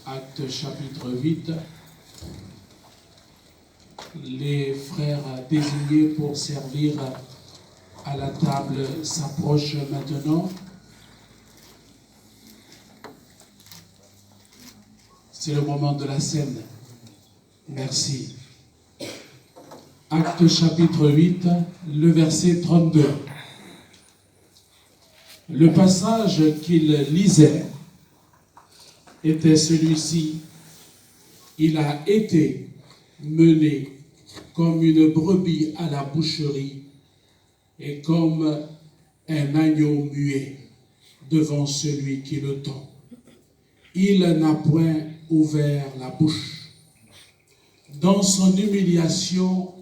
Actes chapitre 8, les frères désignés pour servir à la table s'approchent maintenant. C'est le moment de la scène. Merci. Actes chapitre 8, le verset 32. Le passage qu'il lisait était celui-ci. Il a été mené comme une brebis à la boucherie et comme un agneau muet devant celui qui le tend. Il n'a point ouvert la bouche. Dans son humiliation,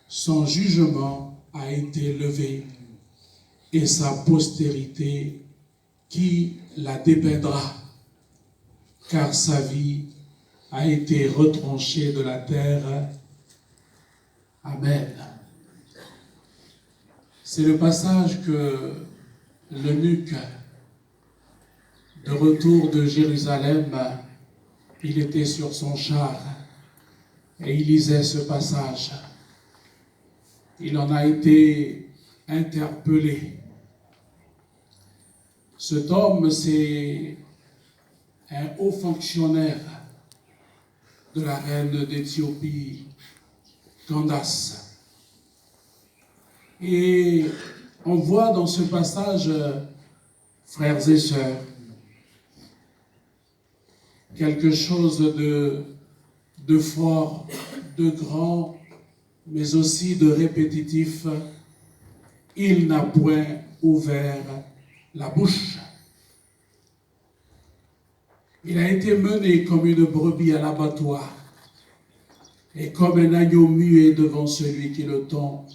son jugement a été levé et sa postérité qui la dépeindra, car sa vie a été retranchée de la terre. Amen. C'est le passage que l'eunuque, de retour de Jérusalem, il était sur son char et il lisait ce passage. Il en a été interpellé. Cet homme, c'est un haut fonctionnaire de la reine d'Éthiopie, Candace. Et on voit dans ce passage, frères et sœurs, quelque chose de fort, de grand, mais aussi de répétitif. Il n'a point ouvert la bouche. Il a été mené comme une brebis à l'abattoir et comme un agneau muet devant celui qui le tend.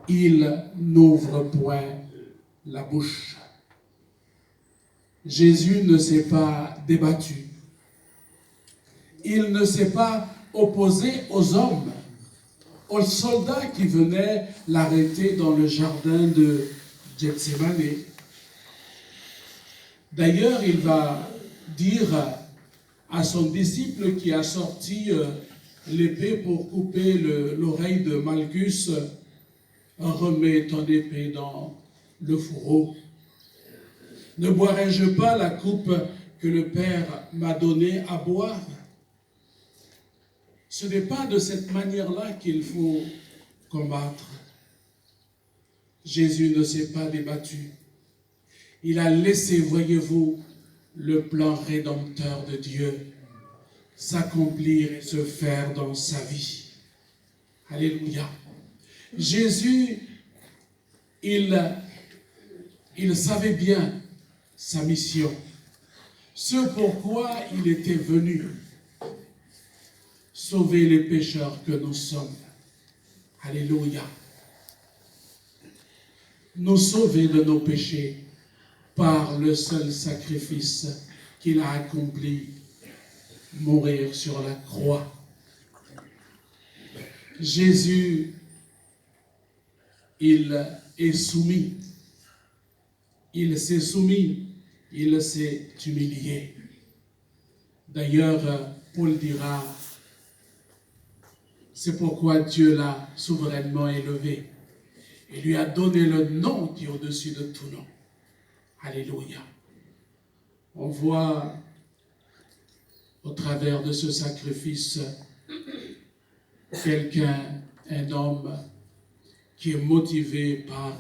Il n'ouvre point la bouche. Jésus ne s'est pas débattu. Il ne s'est pas opposé aux hommes, aux soldats qui venaient l'arrêter dans le jardin de Gethsémane. D'ailleurs, il va dire à son disciple qui a sorti l'épée pour couper l'oreille de Malchus, remets ton épée dans le fourreau. Ne boirai-je pas la coupe que le Père m'a donnée à boire? Ce n'est pas de cette manière-là qu'il faut combattre. Jésus ne s'est pas débattu. Il a laissé, voyez-vous, le plan rédempteur de Dieu s'accomplir et se faire dans sa vie. Alléluia. Jésus, il savait bien sa mission, ce pourquoi il était venu, sauver les pécheurs que nous sommes. Alléluia. Nous sauver de nos péchés par le seul sacrifice qu'il a accompli, mourir sur la croix. Jésus, il est soumis. Il s'est soumis, il s'est humilié. D'ailleurs, Paul dira, c'est pourquoi Dieu l'a souverainement élevé et lui a donné le nom qui est au-dessus de tout nom. Alléluia. On voit au travers de ce sacrifice quelqu'un, un homme qui est motivé par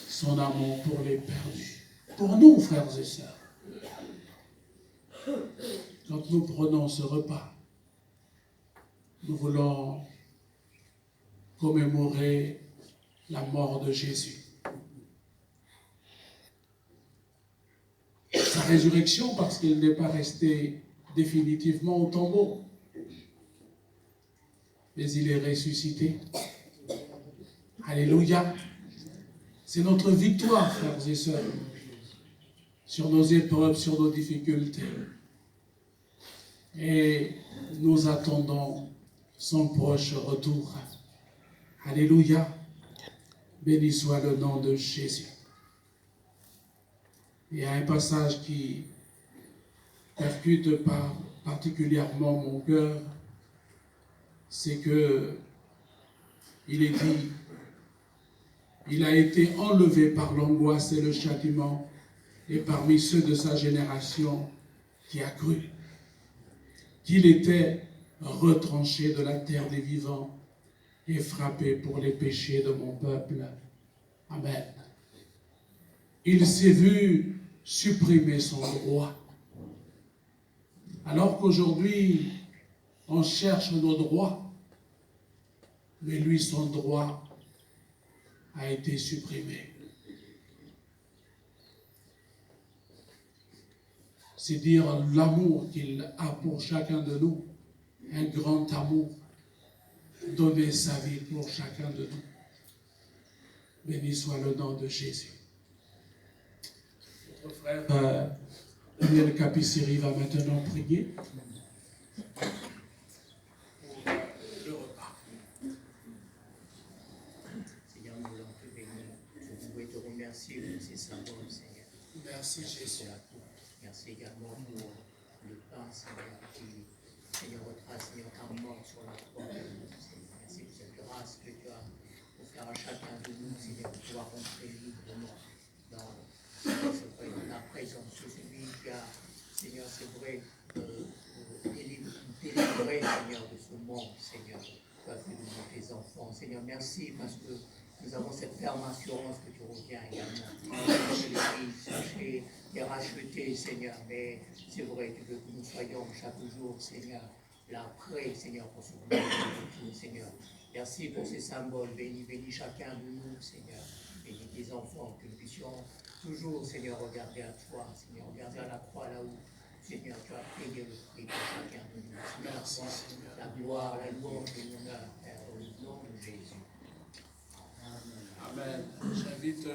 son amour pour les perdus. Pour nous, frères et sœurs, quand nous prenons ce repas, nous voulons commémorer la mort de Jésus. Sa résurrection, parce qu'il n'est pas resté définitivement au tombeau, mais il est ressuscité. Alléluia. C'est notre victoire, frères et sœurs, sur nos épreuves, sur nos difficultés. Et nous attendons son proche retour. Alléluia. Béni soit le nom de Jésus. Il y a un passage qui percute particulièrement mon cœur, c'est que il est dit, il a été enlevé par l'angoisse et le châtiment, et parmi ceux de sa génération qui a cru qu'il était retranché de la terre des vivants et frappé pour les péchés de mon peuple. Amen. Il s'est vu supprimer son droit. Alors qu'aujourd'hui, on cherche nos droits, mais lui, son droit a été supprimé. C'est dire l'amour qu'il a pour chacun de nous, un grand amour, donner sa vie pour chacun de nous. Béni soit le nom de Jésus. Notre frère Daniel Capiciri va maintenant prier pour le repas. Seigneur, nous voulons te bénir. Nous voulons te remercier pour ces symboles, Seigneur. Merci Jésus. Merci également pour le pain, Seigneur, qui, Seigneur, retrace, Seigneur, ta mort sur la croix. Merci pour cette grâce que tu as offert à chacun de nous, Seigneur, pour pouvoir rentrer librement dans la présence de celui qui a, Seigneur, c'est vrai, délivré, Seigneur, de ce monde, Seigneur. Tu as fait de nous tes enfants. Seigneur, merci parce que nous avons cette ferme assurance que tu reviens également. L'Église, et racheter, Seigneur, mais c'est vrai, tu veux que nous soyons chaque jour, Seigneur, là près, Seigneur, pour ce monde de tout, Seigneur. Merci pour ces symboles, bénis chacun de nous, Seigneur, bénis tes enfants, que nous puissions toujours, Seigneur, regarder à toi, Seigneur, regarder à la croix là où, Seigneur, tu as payé le prix pour chacun de nous. Merci, Seigneur. La gloire, la louange et l'honneur, Père, au nom de Jésus. Amen. J'invite